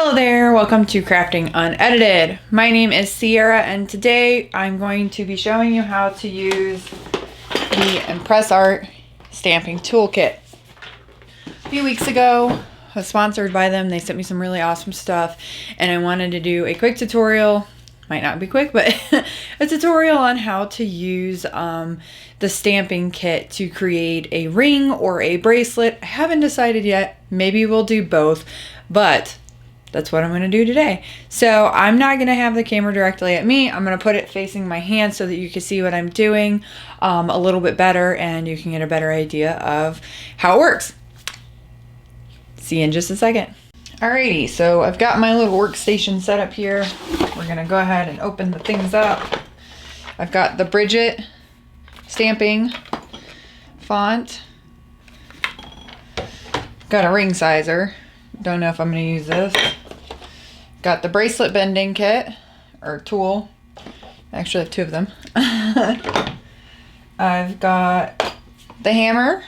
Hello there, welcome to Crafting Unedited. My name is Sierra and today I'm going to be showing you how to use the ImpressArt Stamping Toolkit. A few weeks ago, I was sponsored by them. They sent me some really awesome stuff and I wanted to do a quick tutorial. Might not be quick, but a tutorial on how to use the stamping kit to create a ring or a bracelet. I haven't decided yet. Maybe we'll do both, but that's what I'm going to do today. So I'm not going to have the camera directly at me. I'm going to put it facing my hand so that you can see what I'm doing a little bit better and you can get a better idea of how it works. See you in just a second. Alrighty, so I've got my little workstation set up here. We're going to go ahead and open the things up. I've got the Bridget stamping font. Got a ring sizer. Don't know if I'm going to use this. Got the Bracelet Bending Kit, or tool. I actually have two of them. I've got the hammer.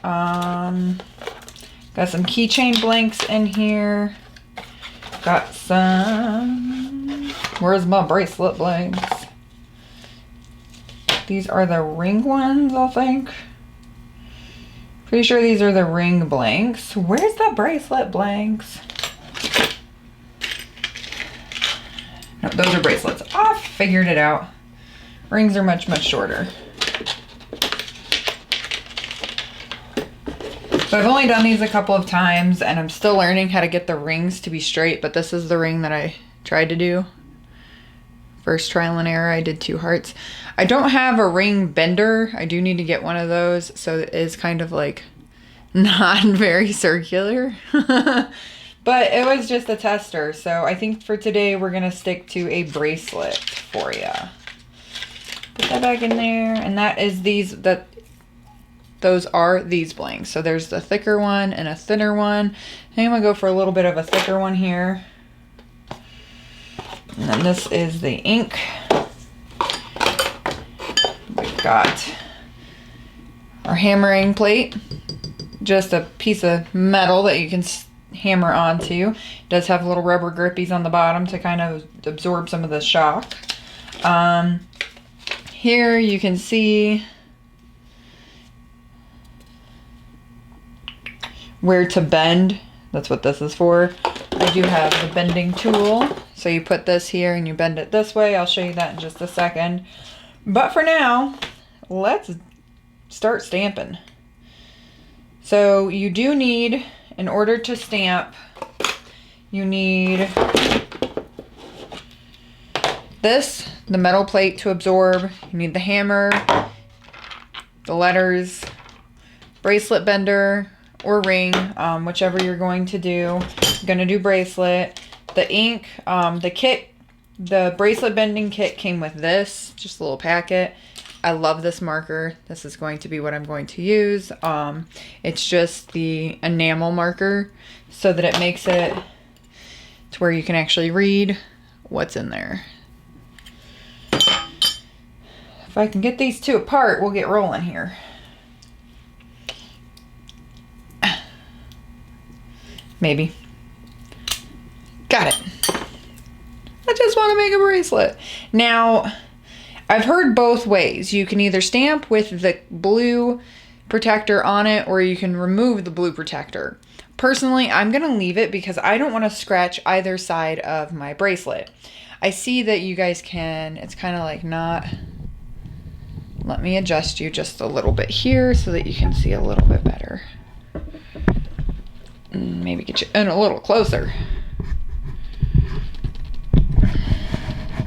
Got some keychain blanks in here. Got some... Where's my bracelet blanks? These are the ring ones, I think. Pretty sure these are the ring blanks. Where's the bracelet blanks? No, those are bracelets. I figured it out. Rings are much, much shorter. So I've only done these a couple of times and I'm still learning how to get the rings to be straight, but this is the ring that I tried to do. First trial and error, I did 2 hearts. I don't have a ring bender. I do need to get one of those, so it is kind of like not very circular. But it was just a tester, so I think for today we're gonna stick to a bracelet for you. Put that back in there, and that is those are these blanks. So there's the thicker one and a thinner one. I think I'm gonna go for a little bit of a thicker one here. And then this is the ink. We've got our hammering plate. Just a piece of metal that you can hammer onto. It does have little rubber grippies on the bottom to kind of absorb some of the shock. Here you can see where to bend. That's what this is for. I do have the bending tool. So you put this here and you bend it this way. I'll show you that in just a second. But for now, let's start stamping. So you do need, in order to stamp, you need this, the metal plate to absorb. You need the hammer, the letters, bracelet bender, or ring, whichever you're going to do. I'm going to do bracelet. The ink, the kit, the bracelet bending kit came with this, just a little packet. I love this marker. This is going to be what I'm going to use. It's just the enamel marker so that it makes it to where you can actually read what's in there. If I can get these two apart, we'll get rolling here. Maybe. Got it. I just want to make a bracelet. Now, I've heard both ways. You can either stamp with the blue protector on it or you can remove the blue protector. Personally, I'm going to leave it because I don't want to scratch either side of my bracelet. I see that you guys can, it's kind of like not. Let me adjust you just a little bit here so that you can see a little bit better. Maybe get you in a little closer.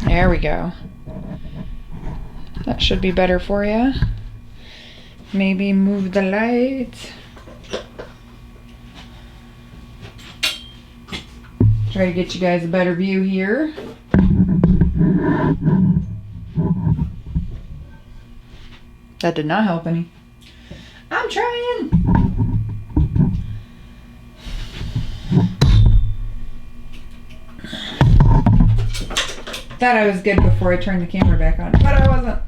There we go. That should be better for you. Maybe move the light. Try to get you guys a better view here. That did not help any. I'm trying. Thought I was good before I turned the camera back on, but I wasn't.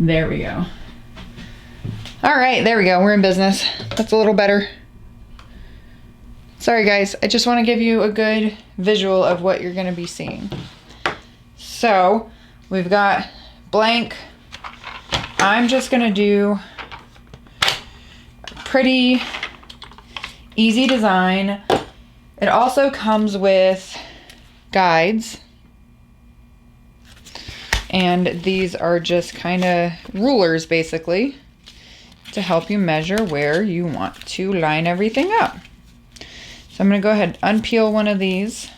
There we go. All right, there we go. We're in business. That's a little better. Sorry guys, I just want to give you a good visual of what you're going to be seeing. So we've got blank. I'm just going to do a pretty easy design. It also comes with guides. And these are just kind of rulers basically to help you measure where you want to line everything up. So I'm going to go ahead and unpeel one of these,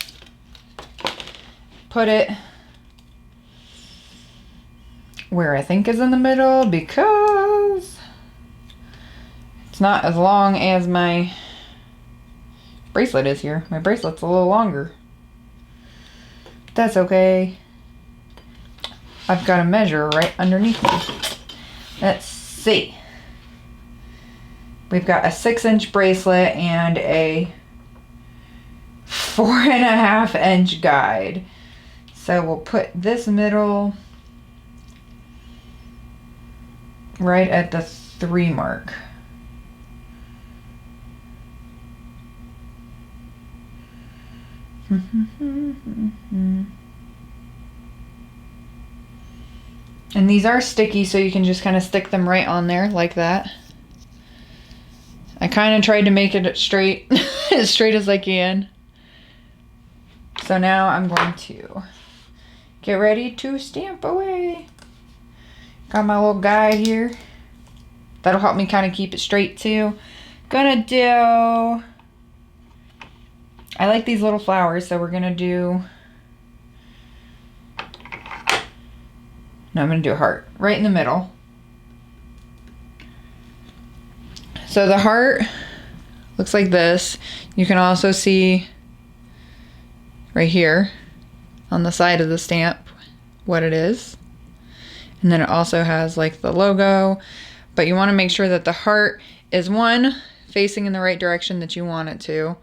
put it where I think is in the middle because it's not as long as my bracelet is here. My bracelet's a little longer. That's okay. I've got a measure right underneath me. Let's see. We've got a 6-inch bracelet and a 4.5-inch guide. So we'll put this middle right at the 3 mark. And these are sticky, so you can just kind of stick them right on there like that. I kind of tried to make it straight, as straight as I can. So now I'm going to get ready to stamp away. Got my little guide here. That'll help me kind of keep it straight too. Gonna do, I like these little flowers, so we're gonna do, no, I'm gonna do a heart right in the middle. So the heart looks like this. You can also see right here on the side of the stamp what it is. And then it also has like the logo, but you want to make sure that the heart is 1, facing in the right direction that you want it to,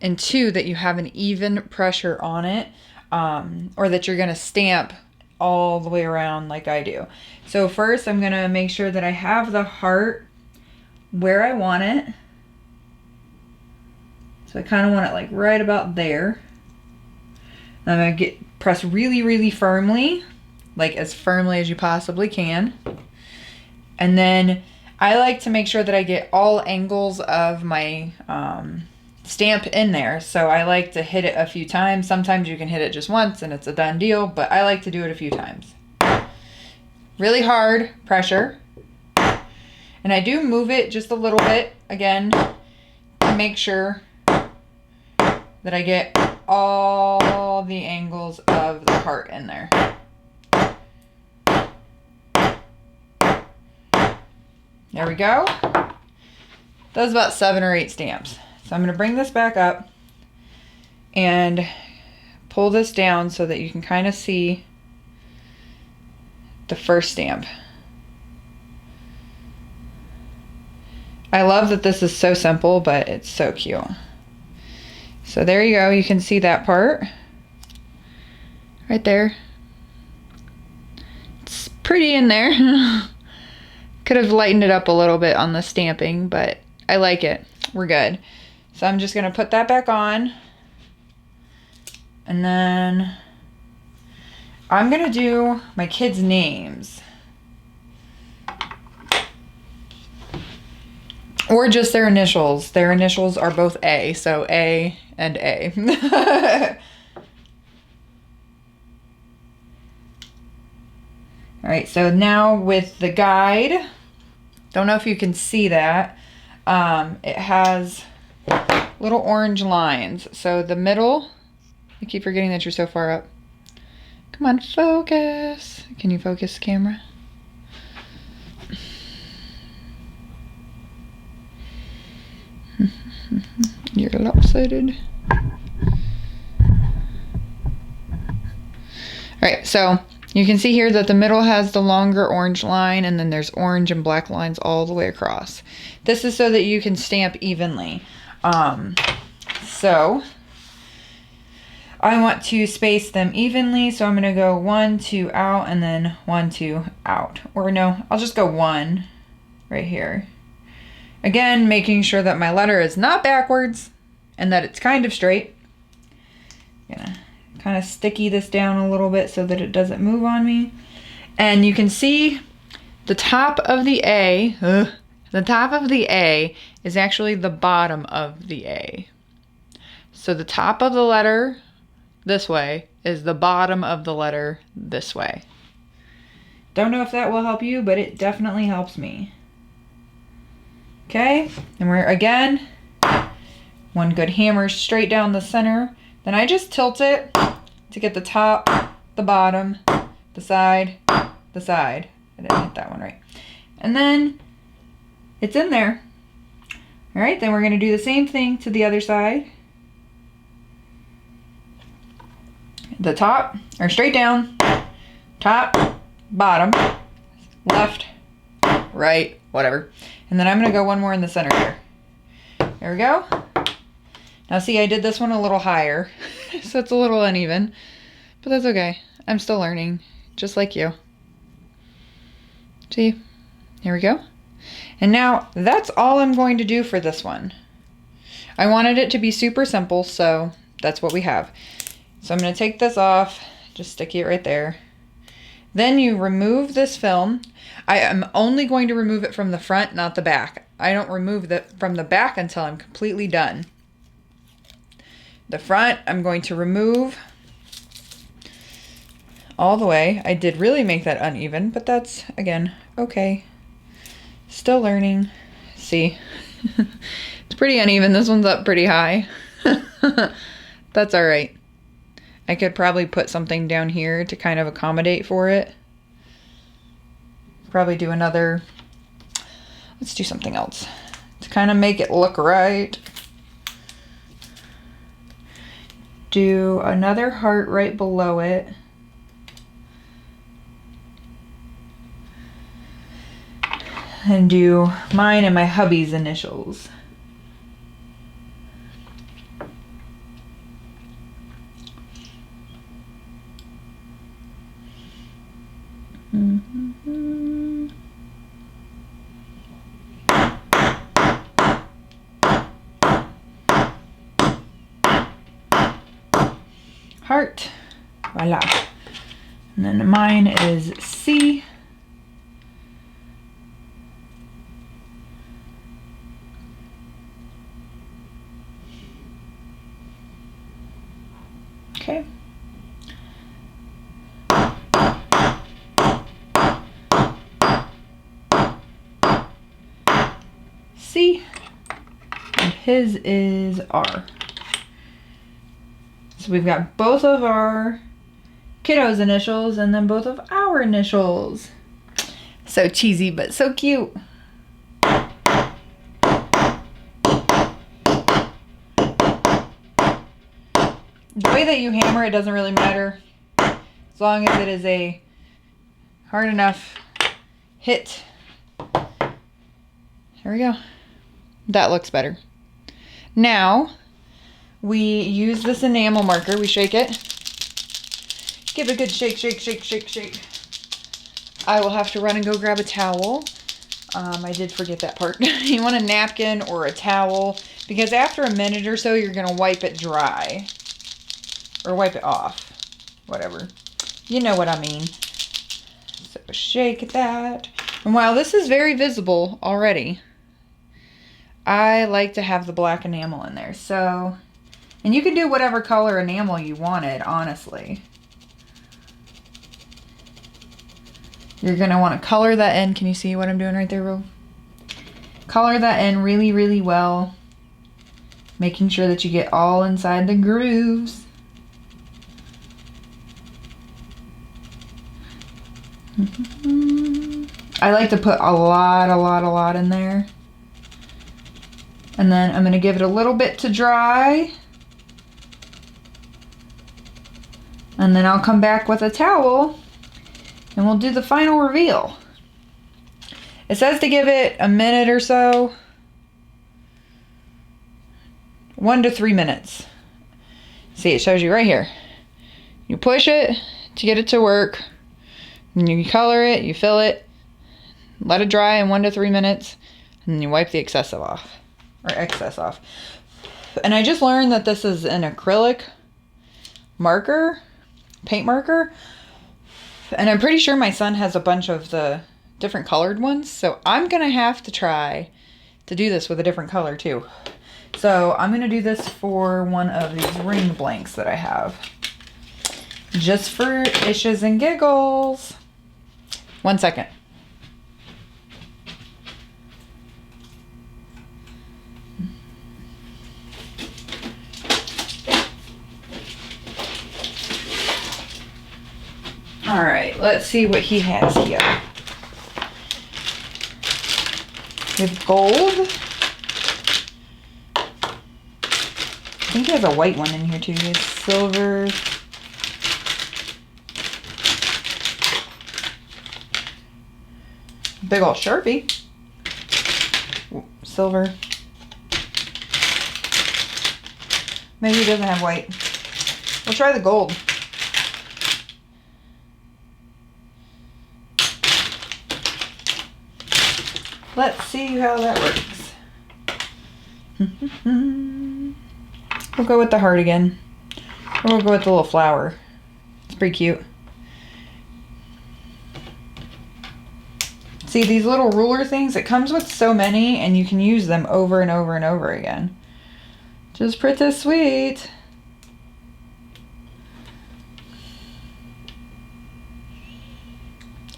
and 2, that you have an even pressure on it, or that you're going to stamp all the way around like I do. So first I'm going to make sure that I have the heart where I want it. So I kind of want it like right about there. I'm going to press really, really firmly, like as firmly as you possibly can. And then I like to make sure that I get all angles of my stamp in there. So I like to hit it a few times. Sometimes you can hit it just once and it's a done deal, but I like to do it a few times. Really hard pressure. And I do move it just a little bit, again, to make sure that I get all the angles of the heart in there. There we go. That was about 7 or 8 stamps. So I'm going to bring this back up and pull this down so that you can kind of see the first stamp. I love that this is so simple, but it's so cute. So there you go. You can see that part right there. It's pretty in there. Could have lightened it up a little bit on the stamping, but I like it. We're good. So I'm just going to put that back on. And then I'm going to do my kids' names. Or just their initials. Their initials are both A, so A and A. All right, so now with the guide, don't know if you can see that. It has little orange lines. So the middle, I keep forgetting that you're so far up. Come on, focus. Can you focus, camera? You're lopsided. Alright, so you can see here that the middle has the longer orange line, and then there's orange and black lines all the way across. This is so that you can stamp evenly. So I want to space them evenly, so I'm going to go 1, 2 out, and then 1, 2 out. Or no, I'll just go 1 right here. Again, making sure that my letter is not backwards and that it's kind of straight. I'm gonna kind of sticky this down a little bit so that it doesn't move on me. And you can see the top of the A, the top of the A is actually the bottom of the A. So the top of the letter this way is the bottom of the letter this way. Don't know if that will help you, but it definitely helps me. Okay, and we're again, one good hammer straight down the center. Then I just tilt it to get the top, the bottom, the side, the side. I didn't hit that one right. And then it's in there. All right, then we're gonna do the same thing to the other side. The top, or straight down, top, bottom, left, right, whatever. And then I'm gonna go one more in the center here. There we go. Now see, I did this one a little higher, so it's a little uneven, but that's okay. I'm still learning, just like you. See, here we go. And now that's all I'm going to do for this one. I wanted it to be super simple, so that's what we have. So I'm gonna take this off, just stick it right there. Then you remove this film. I am only going to remove it from the front, not the back. I don't remove it from the back until I'm completely done. The front, I'm going to remove all the way. I did really make that uneven, but that's, again, okay. Still learning. See, it's pretty uneven. This one's up pretty high. That's all right. I could probably put something down here to kind of accommodate for it. Probably do another, let's do something else to kind of make it look right. Do another heart right below it. And do mine and my hubby's initials. Heart, voila. And then mine is C. Okay. C, and his is R. So we've got both of our kiddos' initials and then both of our initials. So cheesy, but so cute. The way that you hammer it doesn't really matter, as long as it is a hard enough hit. There we go. That looks better. Now, we use this enamel marker. We shake it. Give it a good shake, shake, shake, shake, shake. I will have to run and go grab a towel. I did forget that part. You want a napkin or a towel, because after a minute or so, you're gonna wipe it dry. Or wipe it off. Whatever. You know what I mean. So shake that. And while this is very visible already, I like to have the black enamel in there. So, and you can do whatever color enamel you wanted, honestly. You're going to want to color that in. Can you see what I'm doing right there, Ro? Color that in really, really well. Making sure that you get all inside the grooves. I like to put a lot in there. And then I'm going to give it a little bit to dry. And then I'll come back with a towel and we'll do the final reveal. It says to give it a minute or so. 1 to 3 minutes. See, it shows you right here. You push it to get it to work. And you color it, you fill it, let it dry in 1 to 3 minutes, and then you wipe the excess off. And I just learned that this is an acrylic marker, paint marker. And I'm pretty sure my son has a bunch of the different colored ones. So I'm going to have to try to do this with a different color too. So I'm going to do this for one of these ring blanks that I have. Just for issues and giggles. 1 second. All right, let's see what he has here. We have gold. I think he has a white one in here too. He has silver. Big old Sharpie. Silver. Maybe he doesn't have white. We'll try the gold. Let's see how that works. We'll go with the heart again. Or we'll go with the little flower. It's pretty cute. See, these little ruler things, it comes with so many and you can use them over and over and over again. Just pretty sweet.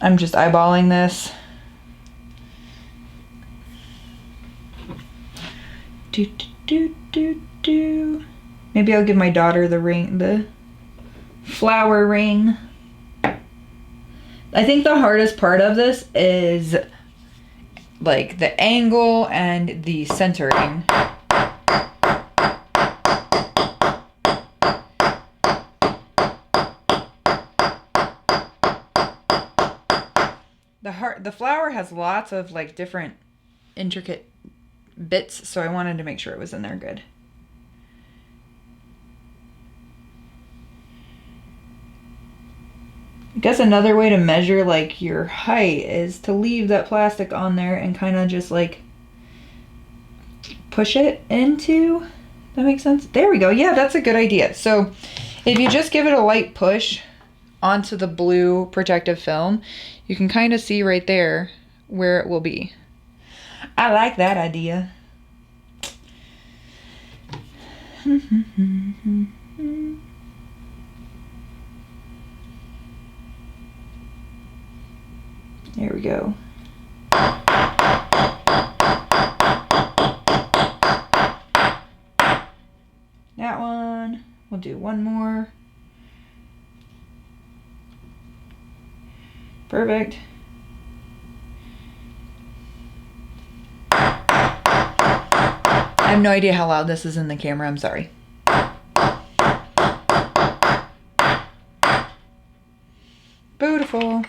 I'm just eyeballing this. Maybe I'll give my daughter the ring, the flower ring. I think the hardest part of this is like the angle and the centering. The flower has lots of like different intricate bits, so I wanted to make sure it was in there good. I guess another way to measure like your height is to leave that plastic on there and kind of just like push it into, that makes sense? There we go. Yeah, that's a good idea. So if you just give it a light push onto the blue protective film, you can kind of see right there where it will be. I like that idea. There we go. That one. We'll do one more. Perfect. I have no idea how loud this is in the camera. I'm sorry. Beautiful.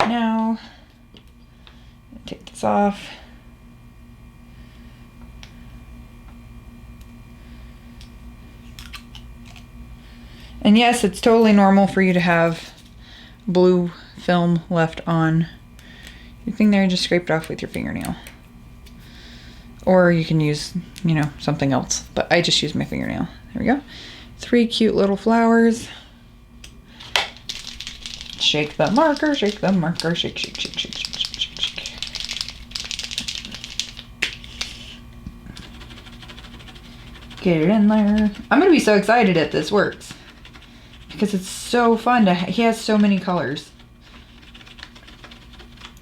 Now, take this off. And yes, it's totally normal for you to have blue film left on your thing there. Just scrape it off with your fingernail. Or you can use, you know, something else. But I just use my fingernail. There we go. 3 cute little flowers. Shake the marker, shake the marker, shake, shake, shake, shake, shake, shake, shake. Get it in there. I'm gonna be so excited if this works. Because it's so fun to, he has so many colors.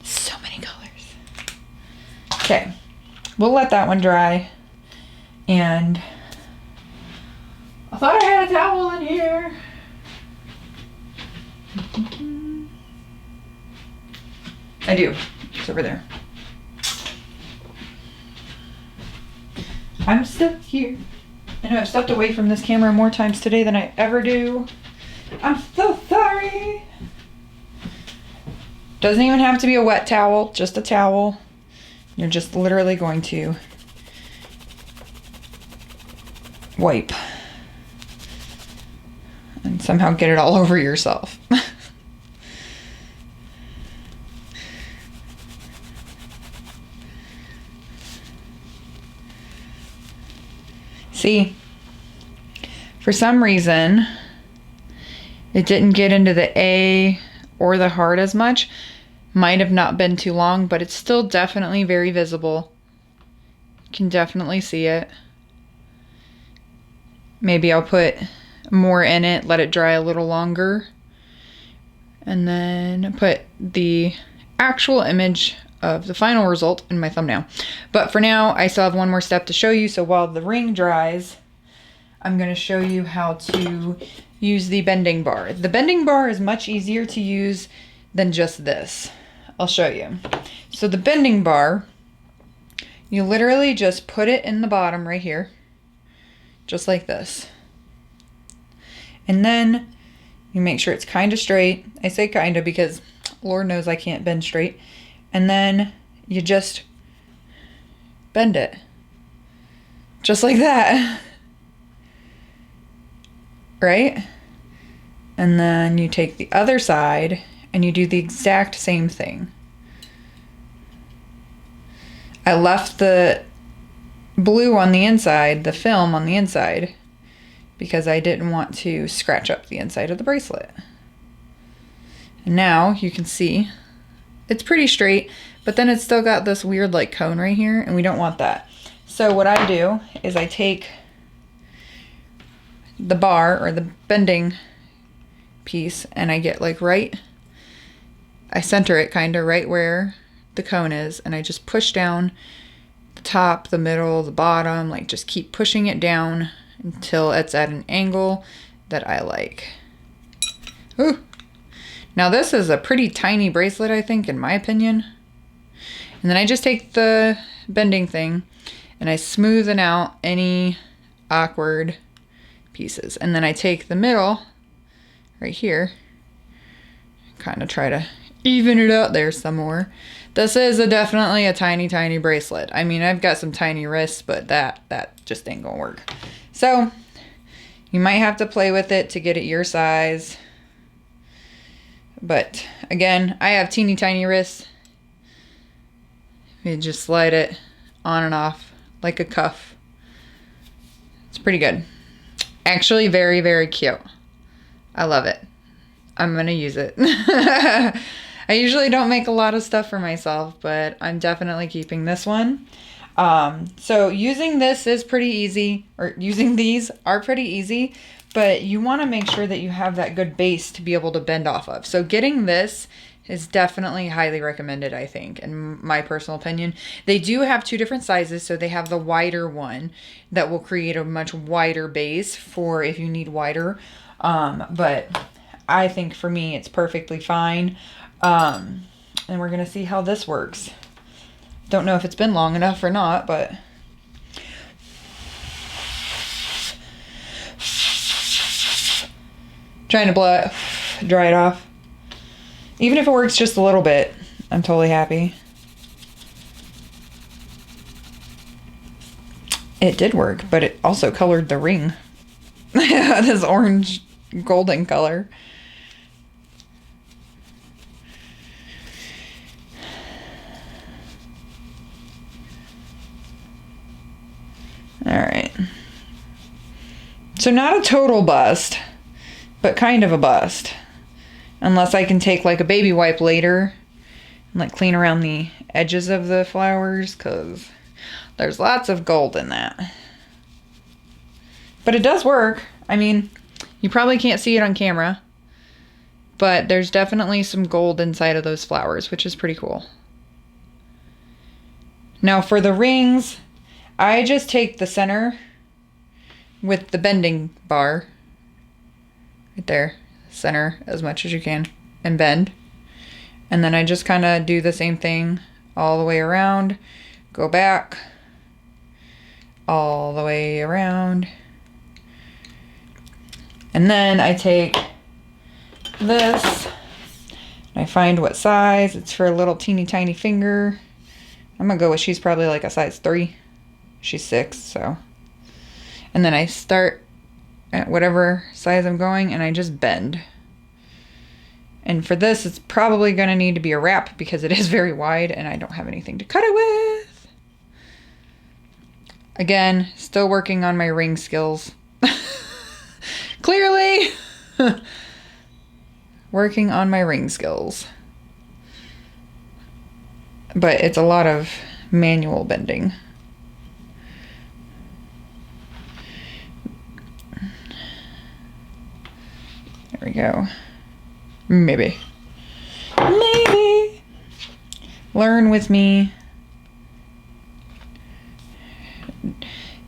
So many colors. Okay, we'll let that one dry. And I thought I had a towel in here. I do. It's over there. I'm still here. I know I've stepped away from this camera more times today than I ever do. I'm so sorry. Doesn't even have to be a wet towel, just a towel. You're just literally going to wipe and somehow get it all over yourself. See, for some reason, it didn't get into the A or the heart as much. Might have not been too long, but it's still definitely very visible. You can definitely see it. Maybe I'll put more in it, let it dry a little longer, and then put the actual image of the final result in my thumbnail. But for now, I still have one more step to show you. So while the ring dries, I'm going to show you how to use the bending bar. The bending bar is much easier to use than just this. I'll show you. So the bending bar, you literally just put it in the bottom right here, just like this. And then you make sure it's kind of straight. I say kind of because Lord knows I can't bend straight. And then you just bend it. Just like that. Right? And then you take the other side and you do the exact same thing. I left the blue on the inside, the film on the inside, because I didn't want to scratch up the inside of the bracelet. And now you can see it's pretty straight, but then it's still got this weird like cone right here, and we don't want that. So what I do is I take the bar or the bending piece and I get like I center it kind of right where the cone is, and I just push down the top, the middle, the bottom, like just keep pushing it down until it's at an angle that I like. Ooh. Now this is a pretty tiny bracelet, I think, in my opinion. And then I just take the bending thing and I smoothen out any awkward pieces. And then I take the middle right here, kind of try to even it out there some more. This is definitely a tiny, tiny bracelet. I mean, I've got some tiny wrists, but that just ain't gonna work. So you might have to play with it to get it your size. But again, I have teeny tiny wrists. You just slide it on and off like a cuff. It's pretty good. Actually, very, very cute. I love it. I'm gonna use it. I usually don't make a lot of stuff for myself, but I'm definitely keeping this one. So using this is pretty easy, or using these are pretty easy, but you want to make sure that you have that good base to be able to bend off of. So getting this is definitely highly recommended, I think, in my personal opinion. They do have two different sizes, so they have the wider one that will create a much wider base for if you need wider. But I think for me, it's perfectly fine. And we're going to see how this works. Don't know if it's been long enough or not, but trying to blow it, dry it off. Even if it works just a little bit, I'm totally happy. It did work, but it also colored the ring. This orange golden color. All right. So not a total bust, but kind of a bust. Unless I can take like a baby wipe later and like clean around the edges of the flowers, because there's lots of gold in that. But it does work. I mean, you probably can't see it on camera, but there's definitely some gold inside of those flowers, which is pretty cool. Now for the rings, I just take the center with the bending bar right there, center as much as you can, and bend. And then I just kind of do the same thing all the way around, go back, all the way around. And then I take this, and I find what size. It's for a little teeny tiny finger. I'm gonna go with, she's probably like a size 3. She's 6, so. And then I start at whatever size I'm going, and I just bend. And for this, it's probably going to need to be a wrap because it is very wide and I don't have anything to cut it with. Again, still working on my ring skills. Clearly. Working on my ring skills. But it's a lot of manual bending. There we go. Maybe. Learn with me.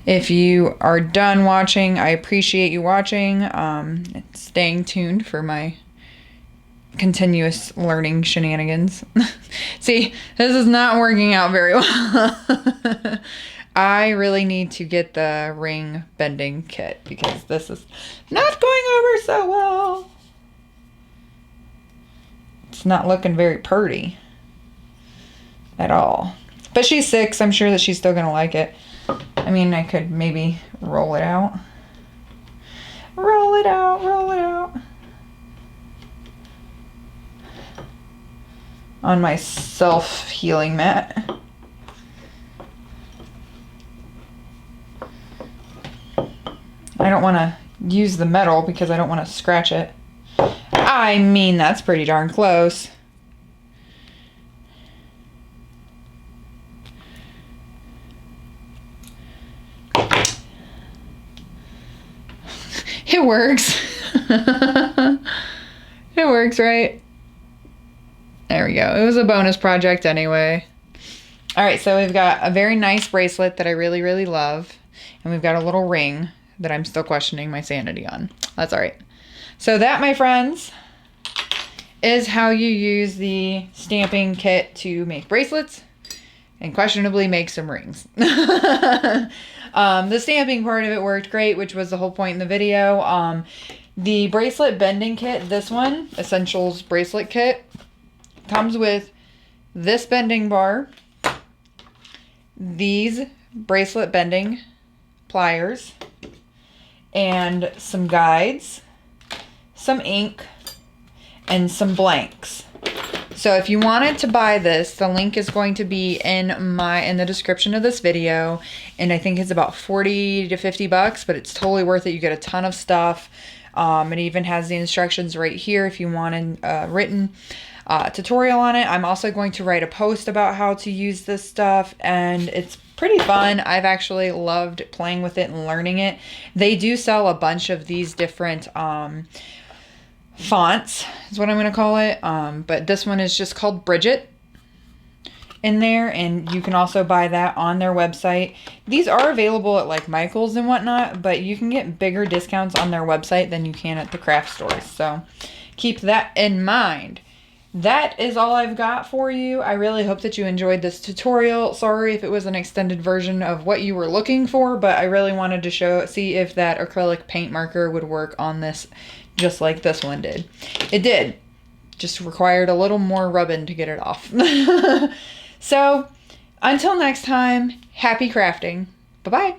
If you are done watching, I appreciate you watching. Staying tuned for my continuous learning shenanigans. See, this is not working out very well. I really need to get the ring bending kit because this is not going over so well. It's not looking very pretty at all. But she's 6. I'm sure that she's still going to like it. I mean, I could maybe roll it out. Roll it out, roll it out. On my self-healing mat. I don't want to use the metal because I don't want to scratch it. I mean, that's pretty darn close. It works. It works, right? There we go. It was a bonus project anyway. All right, so we've got a very nice bracelet that I really, really love. And we've got a little ring that I'm still questioning my sanity on. That's all right. So that, my friends, is how you use the stamping kit to make bracelets and questionably make some rings. The stamping part of it worked great, which was the whole point in the video. The bracelet bending kit, this one, Essentials Bracelet Kit, comes with this bending bar, these bracelet bending pliers, and some guides, some ink, and some blanks. So if you wanted to buy this, the link is going to be in the description of this video, and I think it's about 40 to 50 bucks, but it's totally worth it. You get a ton of stuff. It even has the instructions right here if you want a written tutorial on it. I'm also going to write a post about how to use this stuff, and it's pretty fun. I've actually loved playing with it and learning it. They do sell a bunch of these different fonts is what I'm going to call it. But this one is just called Bridget in there, and you can also buy that on their website. These are available at like Michael's and whatnot, but you can get bigger discounts on their website than you can at the craft stores. So keep that in mind. That is all I've got for you. I really hope that you enjoyed this tutorial. Sorry if it was an extended version of what you were looking for, but I really wanted to see if that acrylic paint marker would work on this just like this one did. It did. Just required a little more rubbing to get it off. So, until next time, happy crafting. Bye-bye.